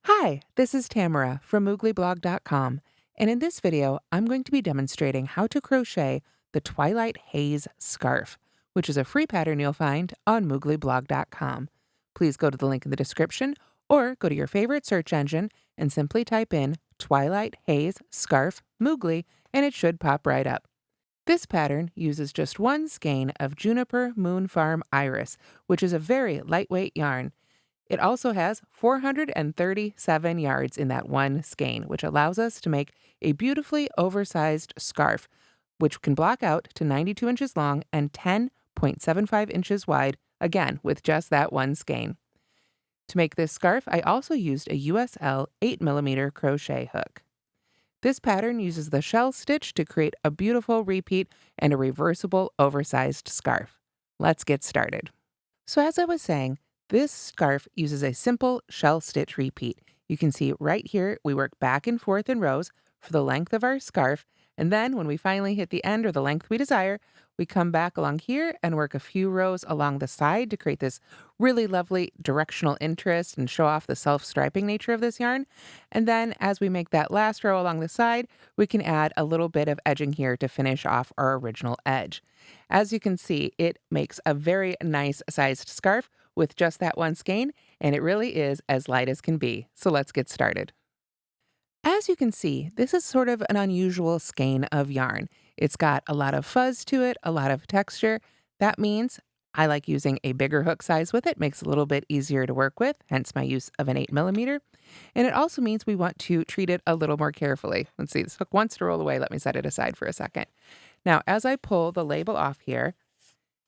Hi, this is Tamara from mooglyblog.com, and in this video, I'm going to be demonstrating how to crochet the Twilight Haze Scarf, which is a free pattern you'll find on mooglyblog.com. Please go to the link in the description or go to your favorite search engine and simply type in Twilight Haze Scarf Moogly, and it should pop right up. This pattern uses just one skein of Juniper Moon Farm Iris, which is a very lightweight yarn. It also has 437 yards in that one skein, which allows us to make a beautifully oversized scarf, which can block out to 92 inches long and 10.75 inches wide, again, with just that one skein. To make this scarf, I also used a USL 8mm crochet hook. This pattern uses the shell stitch to create a beautiful repeat and a reversible oversized scarf. Let's get started. So as I was saying, this scarf uses a simple shell stitch repeat. You can see right here, we work back and forth in rows for the length of our scarf. And then when we finally hit the end or the length we desire, we come back along here and work a few rows along the side to create this really lovely directional interest and show off the self-striping nature of this yarn. And then as we make that last row along the side, we can add a little bit of edging here to finish off our original edge. As you can see, it makes a very nice sized scarf with just that one skein, and it really is as light as can be. So let's get started. As you can see, this is sort of an unusual skein of yarn. It's got a lot of fuzz to it, a lot of texture. That means I like using a bigger hook size with it, makes it a little bit easier to work with, hence my use of an 8mm. And it also means we want to treat it a little more carefully. Let's see, this hook wants to roll away. Let me set it aside for a second. Now, as I pull the label off here,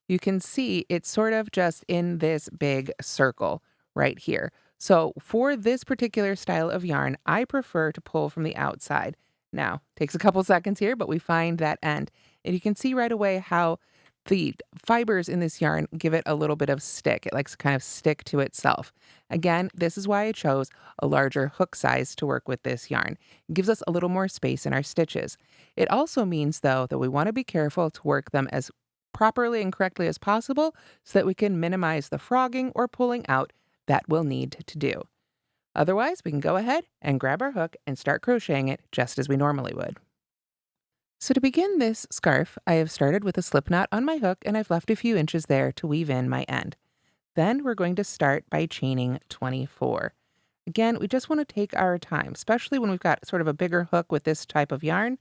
you can see it's sort of just in this big circle right here. So for this particular style of yarn, I prefer to pull from the outside. Now, takes a couple seconds here, but we find that end. And you can see right away how the fibers in this yarn give it a little bit of stick. It likes to kind of stick to itself. Again, this is why I chose a larger hook size to work with this yarn. It gives us a little more space in our stitches. It also means, though, that we want to be careful to work them as properly and correctly as possible so that we can minimize the frogging or pulling out that we'll need to do. Otherwise, we can go ahead and grab our hook and start crocheting it just as we normally would. So to begin this scarf, I have started with a slip knot on my hook and I've left a few inches there to weave in my end. Then we're going to start by chaining 24. Again, we just want to take our time, especially when we've got sort of a bigger hook with this type of yarn.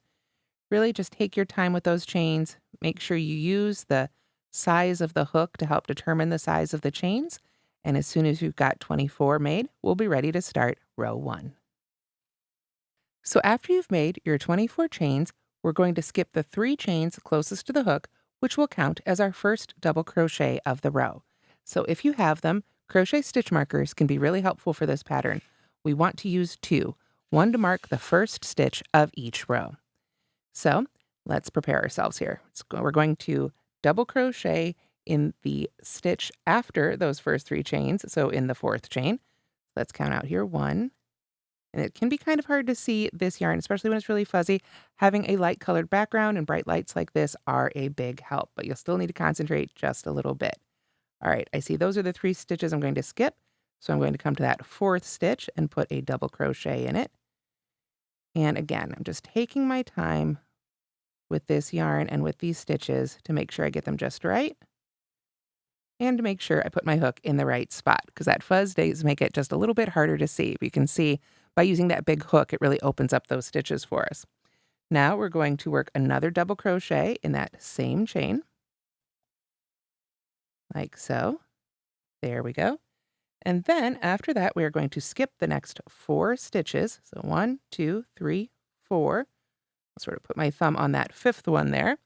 Really just take your time with those chains. Make sure you use the size of the hook to help determine the size of the chains. And as soon as you've got 24 made, we'll be ready to start row 1. So after you've made your 24 chains, we're going to skip the 3 chains closest to the hook, which will count as our first double crochet of the row. So if you have them, crochet stitch markers can be really helpful for this pattern. We want to use 2, one to mark the first stitch of each row. So let's prepare ourselves here. We're going to double crochet in the stitch after those first 3 chains, so in the 4th chain. Let's count out here 1. And it can be kind of hard to see this yarn, especially when it's really fuzzy. Having a light colored background and bright lights like this are a big help, but you'll still need to concentrate just a little bit. All right, I see those are the 3 stitches I'm going to skip. So I'm going to come to that 4th stitch and put a double crochet in it. And again, I'm just taking my time with this yarn and with these stitches to make sure I get them just right. And to make sure I put my hook in the right spot, because that fuzz does make it just a little bit harder to see. But you can see by using that big hook, it really opens up those stitches for us. Now we're going to work another double crochet in that same chain, like so. There we go. And then after that, we are going to skip the next 4 stitches. So 1, 2, 3, 4. I'll sort of put my thumb on that 5th one there.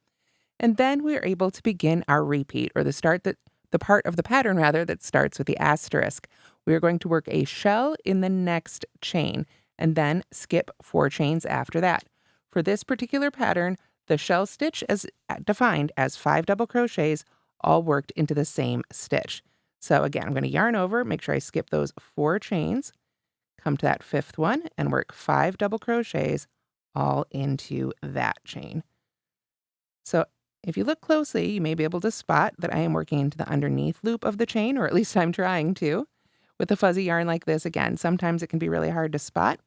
And then we are able to begin our repeat, or the part of the pattern rather that starts with the asterisk. We are going to work a shell in the next chain and then skip 4 chains after that. For this particular pattern, the shell stitch is defined as 5 double crochets all worked into the same stitch. So again, I'm going to yarn over, make sure I skip those 4 chains, come to that 5th one and work 5 double crochets all into that chain. So If you look closely, you may be able to spot that I am working into the underneath loop of the chain, or at least I'm trying to. With a fuzzy yarn like this, again, sometimes it can be really hard to spot,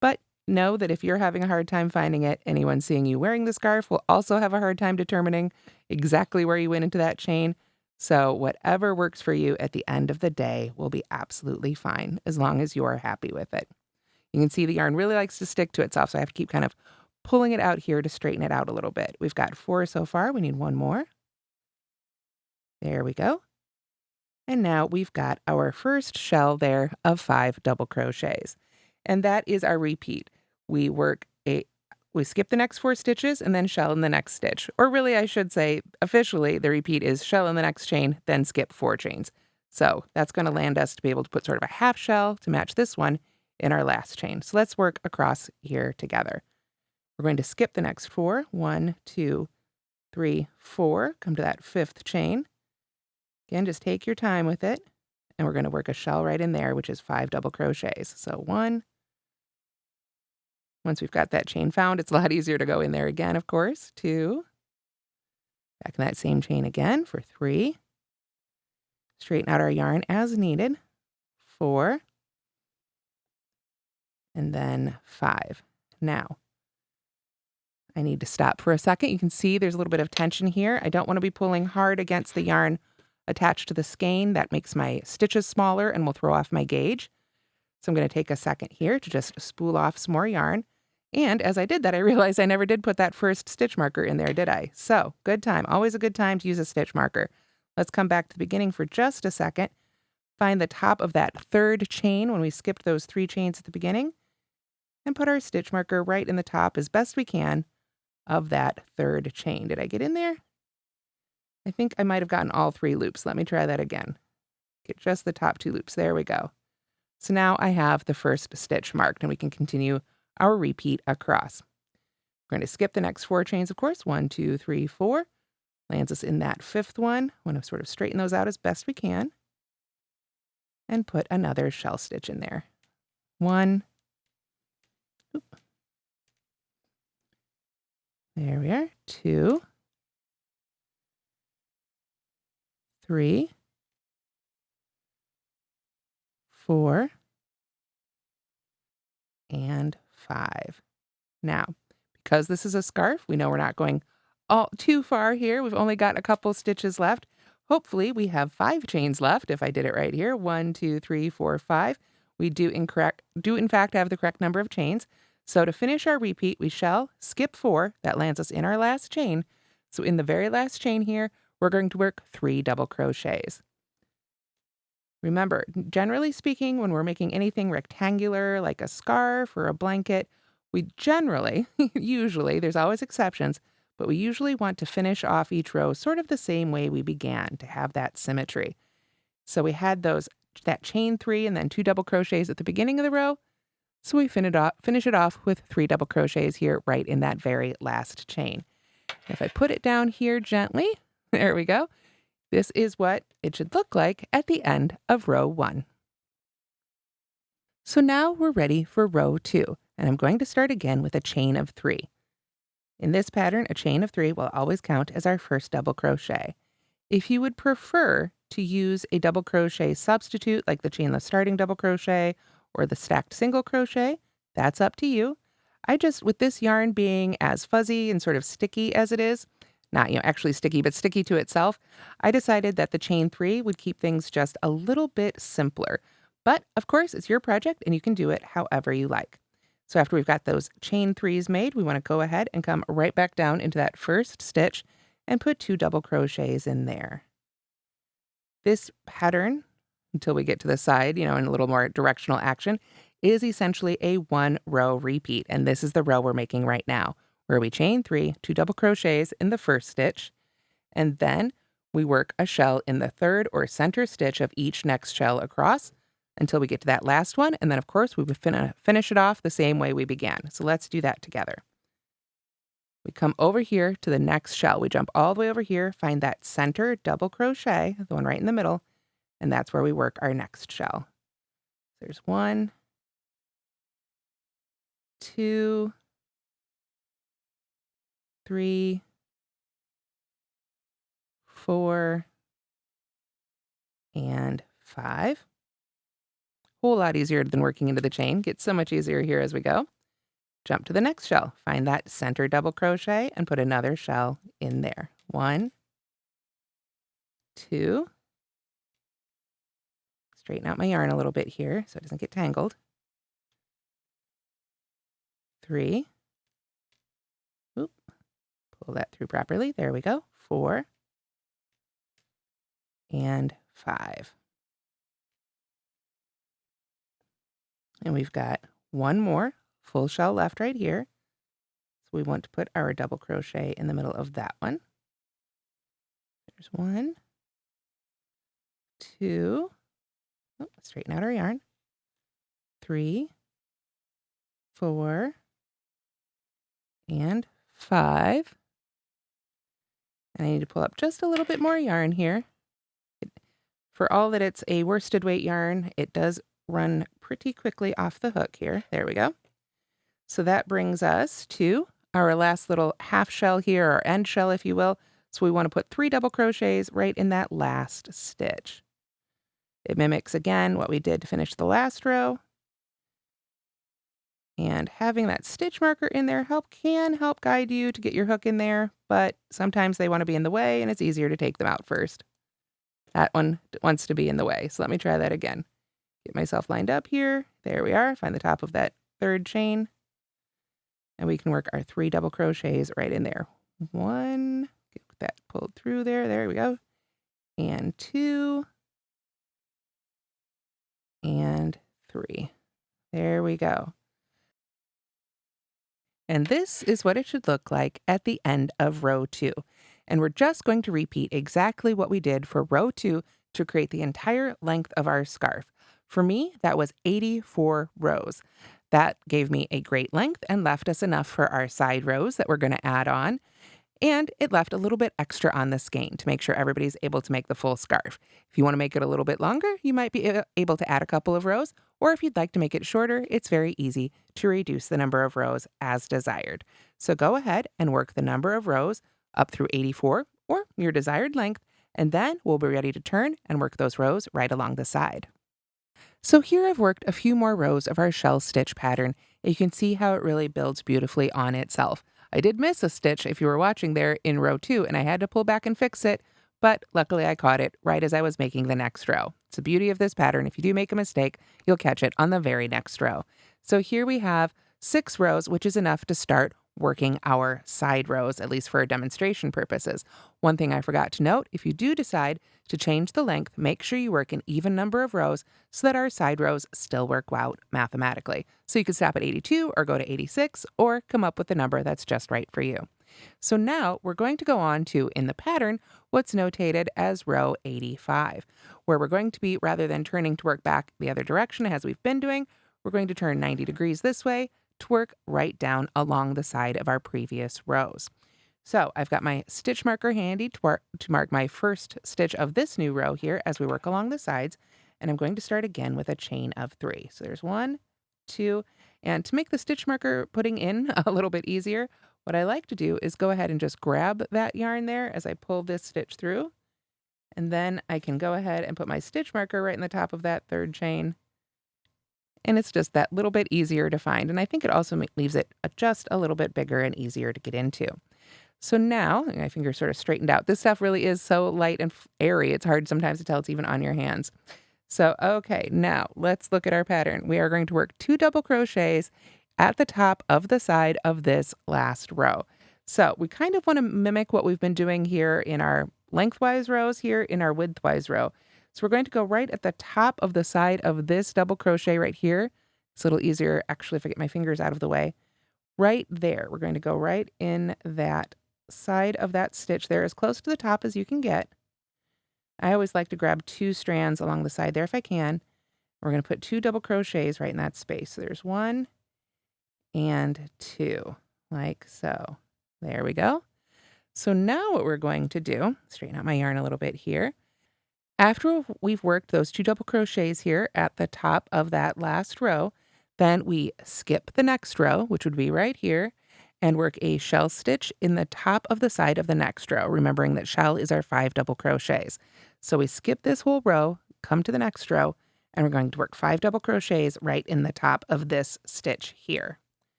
but know that if you're having a hard time finding it, anyone seeing you wearing the scarf will also have a hard time determining exactly where you went into that chain. So whatever works for you at the end of the day will be absolutely fine as long as you're happy with it. You can see the yarn really likes to stick to itself, so I have to keep kind of pulling it out here to straighten it out a little bit. We've got 4 so far. We need one more. There we go. And now we've got our first shell there of 5 double crochets. And that is our repeat. We skip the next 4 stitches and then shell in the next stitch. Or really, I should say, officially, the repeat is shell in the next chain, then skip 4 chains. So that's going to land us to be able to put sort of a half shell to match this one in our last chain. So let's work across here together. We're going to skip the next 4. 1, 2, 3, 4. Come to that 5th chain. Again, just take your time with it. And we're going to work a shell right in there, which is 5 double crochets. So 1. Once we've got that chain found, it's a lot easier to go in there again, of course. 2. Back in that same chain again for 3. Straighten out our yarn as needed. 4. And then 5. Now, I need to stop for a second. You can see there's a little bit of tension here. I don't want to be pulling hard against the yarn attached to the skein. That makes my stitches smaller and will throw off my gauge. So I'm going to take a second here to just spool off some more yarn. And as I did that, I realized I never did put that first stitch marker in there, did I? So good time. Always a good time to use a stitch marker. Let's come back to the beginning for just a second. Find the top of that 3rd chain when we skipped those 3 chains at the beginning. And put our stitch marker right in the top as best we can of that 3rd chain. Did I get in there? I think I might have gotten all 3 loops. Let me try that again. Get just the top 2 loops. There we go. So now I have the first stitch marked, and we can continue our repeat across. We're going to skip the next 4 chains, of course. 1, 2, 3, 4. Lands us in that 5th one. Want to sort of straighten those out as best we can. And put another shell stitch in there. 1. Oop. There we are. 2. 3. 4. And 5. Now, because this is a scarf, we know we're not going all too far here. We've only got a couple stitches left. Hopefully we have 5 chains left if I did it right here. 1, 2, 3, 4, 5. We do in fact have the correct number of chains. So to finish our repeat, we shall skip 4. That lands us in our last chain. So in the very last chain here, we're going to work 3 double crochets. Remember, generally speaking, when we're making anything rectangular like a scarf or a blanket, we generally, usually, there's always exceptions, but we usually want to finish off each row sort of the same way we began to have that symmetry. So we had that chain 3 and then 2 double crochets at the beginning of the row. So we finish it off with 3 double crochets here right in that very last chain. If I put it down here gently, there we go. This is what it should look like at the end of row 1. So now we're ready for row 2, and I'm going to start again with a chain of 3. In this pattern, a chain of 3 will always count as our first double crochet. If you would prefer to use a double crochet substitute like the chainless starting double crochet or the stacked single crochet, that's up to you. With this yarn being as fuzzy and sort of sticky as it is, not, actually sticky, but sticky to itself, I decided that the chain 3 would keep things just a little bit simpler. But of course, it's your project and you can do it however you like. So after we've got those chain 3s made, we want to go ahead and come right back down into that first stitch and put 2 double crochets in there. This pattern, until we get to the side, in a little more directional action, is essentially a 1-row repeat. And this is the row we're making right now, where we chain 3, 2 double crochets in the first stitch, and then we work a shell in the 3rd or center stitch of each next shell across until we get to that last one. And then, of course, we would finish it off the same way we began. So let's do that together. We come over here to the next shell. We jump all the way over here, find that center double crochet, the one right in the middle, and that's where we work our next shell. There's 1, 2, 3, 4, and 5. Whole lot easier than working into the chain. Gets so much easier here as we go. Jump to the next shell. Find that center double crochet and put another shell in there. 1, 2. Straighten out my yarn a little bit here so it doesn't get tangled. 3. Oop. Pull that through properly. There we go. 4 and 5. And we've got one more full shell left right here. So we want to put our double crochet in the middle of that one. There's 1, 2. Oh, straighten out our yarn. 3, 4, and 5. And I need to pull up just a little bit more yarn here. For all that it's a worsted weight yarn, it does run pretty quickly off the hook here. There we go. So that brings us to our last little half shell here, or end shell, if you will. So we want to put 3 double crochets right in that last stitch. It mimics, again, what we did to finish the last row. And having that stitch marker in there can help guide you to get your hook in there, but sometimes they want to be in the way, and it's easier to take them out first. That one wants to be in the way, so let me try that again. Get myself lined up here. There we are. Find the top of that 3rd chain. And we can work our 3 double crochets right in there. 1, get that pulled through there. There we go. And 2. And 3. There we go. And this is what it should look like at the end of row 2. And we're just going to repeat exactly what we did for row 2 to create the entire length of our scarf. For me, that was 84 rows. That gave me a great length and left us enough for our side rows that we're going to add on. And it left a little bit extra on the skein to make sure everybody's able to make the full scarf. If you want to make it a little bit longer, you might be able to add a couple of rows, or if you'd like to make it shorter, it's very easy to reduce the number of rows as desired. So go ahead and work the number of rows up through 84, or your desired length, and then we'll be ready to turn and work those rows right along the side. So here I've worked a few more rows of our shell stitch pattern. You can see how it really builds beautifully on itself. I did miss a stitch if you were watching there in row 2, and I had to pull back and fix it, but luckily I caught it right as I was making the next row. It's the beauty of this pattern. If you do make a mistake, you'll catch it on the very next row. So here we have 6 rows, which is enough to start working our side rows, at least for demonstration purposes. One thing I forgot to note, if you do decide to change the length, make sure you work an even number of rows so that our side rows still work out mathematically. So you can stop at 82 or go to 86 or come up with a number that's just right for you. So now we're going to go on to, in the pattern, what's notated as row 85, where we're going to be, rather than turning to work back the other direction as we've been doing, we're going to turn 90 degrees this way to work right down along the side of our previous rows. So I've got my stitch marker handy to mark my first stitch of this new row here as we work along the sides, and I'm going to start again with a chain of 3. So there's 1, 2, and to make the stitch marker putting in a little bit easier, what I like to do is go ahead and just grab that yarn there as I pull this stitch through, and then I can go ahead and put my stitch marker right in the top of that 3rd chain. And it's just that little bit easier to find. And I think it also leaves it just a little bit bigger and easier to get into. So now, my fingers sort of straightened out. This stuff really is so light and airy. It's hard sometimes to tell it's even on your hands. So, okay, now let's look at our pattern. We are going to work 2 double crochets at the top of the side of this last row. So we kind of want to mimic what we've been doing here in our lengthwise rows here in our widthwise row. So we're going to go right at the top of the side of this double crochet right here. It's a little easier, actually, if I get my fingers out of the way. Right there, we're going to go right in that side of that stitch there, as close to the top as you can get. I always like to grab 2 strands along the side there if I can. We're going to put 2 double crochets right in that space. So there's 1 and 2, like so. There we go. So now what we're going to do, straighten out my yarn a little bit here. After we've worked those 2 double crochets here at the top of that last row, then we skip the next row, which would be right here, and work a shell stitch in the top of the side of the next row, remembering that shell is our 5 double crochets. So we skip this whole row, come to the next row, and we're going to work 5 double crochets right in the top of this stitch here.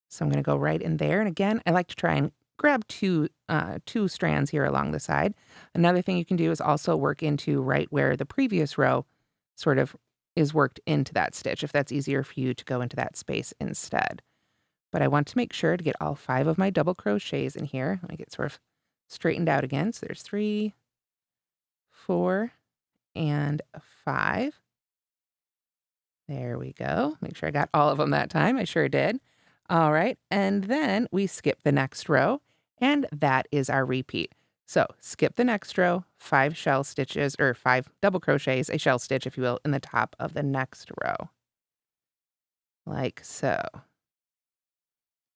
So I'm going to go right in there. And again, I like to try and grab two strands here along the side. Another thing you can do is also work into right where the previous row sort of is worked into that stitch, if that's easier for you to go into that space instead. But I want to make sure to get all 5 of my double crochets in here. Let me get sort of straightened out again. So there's 3, 4, and 5. There we go. Make sure I got all of them that time. I sure did. All right. And then we skip the next row, and that is our repeat. So skip the next row, 5 shell stitches, or 5 double crochets, a shell stitch, if you will, in the top of the next row. Like so.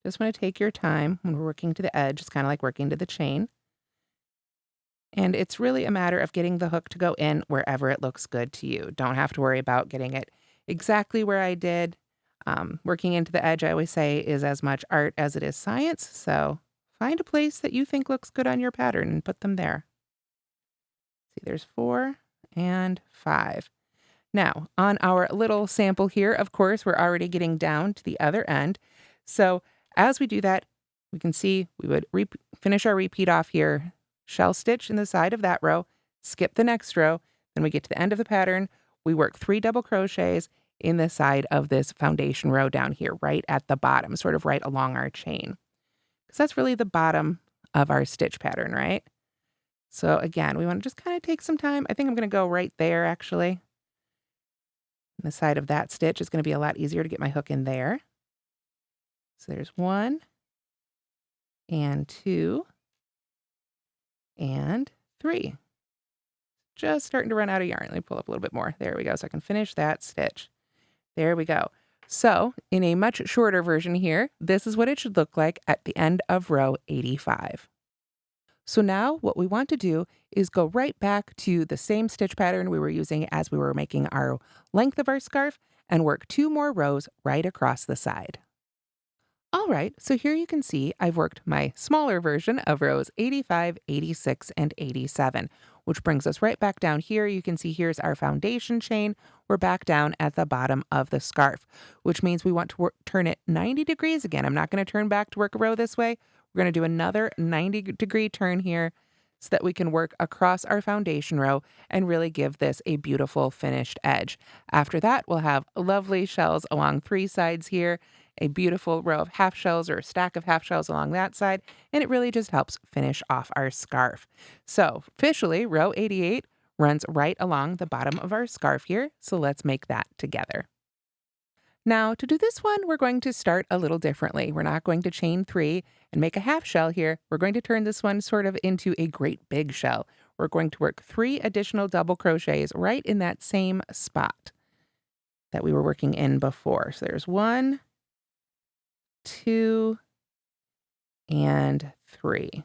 Just want to take your time when we're working to the edge. It's kind of like working to the chain. And it's really a matter of getting the hook to go in wherever it looks good to you. Don't have to worry about getting it exactly where I did. Working into the edge, I always say, is as much art as it is science. So find a place that you think looks good on your pattern and put them there. See, there's 4 and 5. Now, on our little sample here, of course, we're already getting down to the other end. So as we do that, we can see we would finish our repeat off here, shell stitch in the side of that row, skip the next row, then we get to the end of the pattern, we work 3 double crochets in the side of this foundation row down here, right at the bottom, sort of right along our chain. Because that's really the bottom of our stitch pattern, right? So again, we want to just kind of take some time. I think I'm going to go right there, actually. And the side of that stitch is going to be a lot easier to get my hook in there. So there's 1 and 2 and 3. Just starting to run out of yarn. Let me pull up a little bit more. There we go. So I can finish that stitch. There we go. So in a much shorter version here, this is what it should look like at the end of row 85. So now what we want to do is go right back to the same stitch pattern we were using as we were making our length of our scarf and work 2 more rows right across the side. All right, so here you can see I've worked my smaller version of rows 85, 86, and 87, which brings us right back down here. You can see here's our foundation chain. We're back down at the bottom of the scarf, which means we want to turn it 90 degrees again. I'm not going to turn back to work a row this way. We're going to do another 90-degree turn here so that we can work across our foundation row and really give this a beautiful finished edge. After that, we'll have lovely shells along 3 sides here, a beautiful row of half shells or a stack of half shells along that side, and it really just helps finish off our scarf. So officially, row 88 runs right along the bottom of our scarf here, so let's make that together. Now, to do this one, we're going to start a little differently. We're not going to chain 3 and make a half shell here. We're going to turn this one sort of into a great big shell. We're going to work 3 additional double crochets right in that same spot that we were working in before. So there's 1, 2, and 3.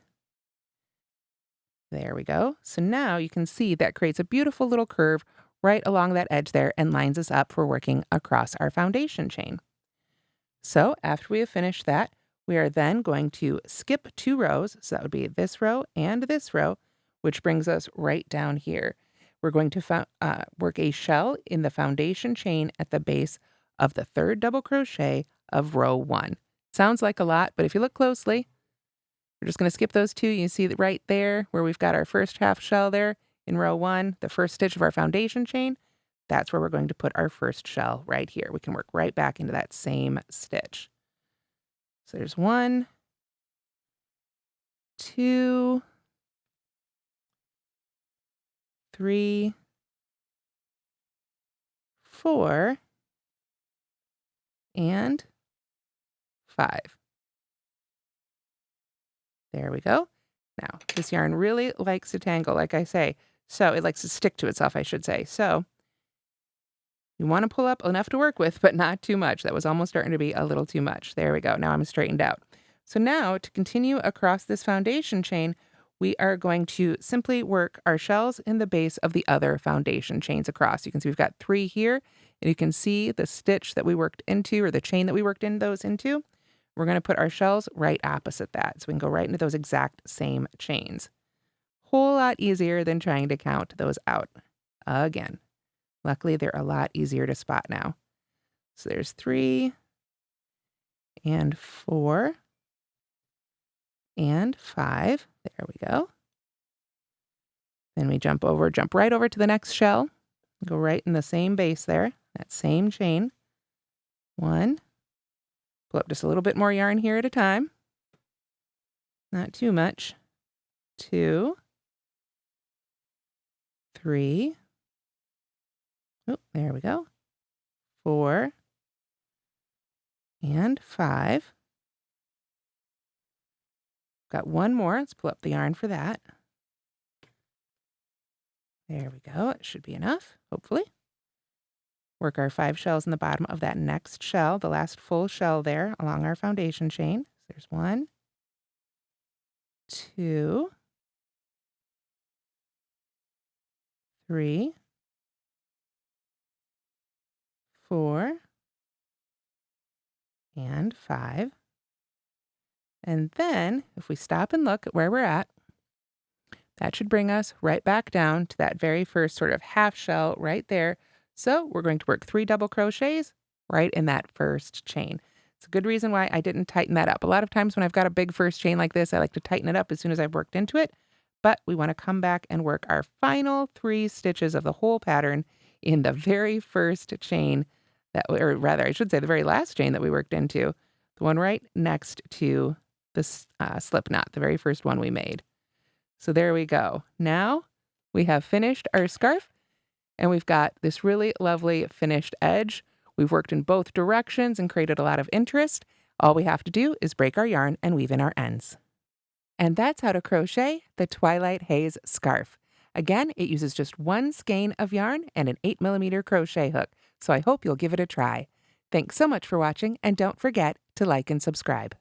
There we go. So now you can see that creates a beautiful little curve right along that edge there and lines us up for working across our foundation chain. So after we have finished that, we are then going to skip 2 rows. So that would be this row and this row, which brings us right down here. We're going to work a shell in the foundation chain at the base of the 3rd double crochet of row 1. Sounds like a lot, but if you look closely, we're just going to skip those 2. You see that right there where we've got our first half shell there in row 1, the first stitch of our foundation chain. That's where we're going to put our first shell right here. We can work right back into that same stitch. So there's 1, 2, 3, 4, and 5. There we go. Now, this yarn really likes to tangle, like I say. So it likes to stick to itself, I should say. So you want to pull up enough to work with, but not too much. That was almost starting to be a little too much. There we go. Now I'm straightened out. So now to continue across this foundation chain, we are going to simply work our shells in the base of the other foundation chains across. You can see we've got 3 here, and you can see the stitch that we worked into, or the chain that we worked in those into. we're going to put our shells right opposite that. So we can go right into those exact same chains. Whole lot easier than trying to count those out again. Luckily, they're a lot easier to spot now. So there's 3 and 4 and 5. There we go. Then we jump right over to the next shell. Go right in the same base there, that same chain. 1. Pull up just a little bit more yarn here at a time. Not too much. 2. 3. Oh, there we go. 4 and 5. Got one more. Let's pull up the yarn for that. There we go. It should be enough, hopefully. Work our 5 shells in the bottom of that next shell, the last full shell there along our foundation chain. So there's 1, 2, 3, 4, and 5. And then, if we stop and look at where we're at, that should bring us right back down to that very first sort of half shell right there. So we're going to work 3 double crochets right in that first chain. It's a good reason why I didn't tighten that up. A lot of times when I've got a big first chain like this, I like to tighten it up as soon as I've worked into it. But we want to come back and work our final 3 stitches of the whole pattern in the very first chain, or rather, I should say the very last chain that we worked into, the one right next to the slip knot, the very first one we made. So there we go. Now we have finished our scarf, and we've got this really lovely finished edge. We've worked in both directions and created a lot of interest. All we have to do is break our yarn and weave in our ends. And that's how to crochet the Twilight Haze Scarf. Again, it uses just 1 skein of yarn and an 8mm crochet hook, so I hope you'll give it a try. Thanks so much for watching, and don't forget to like and subscribe.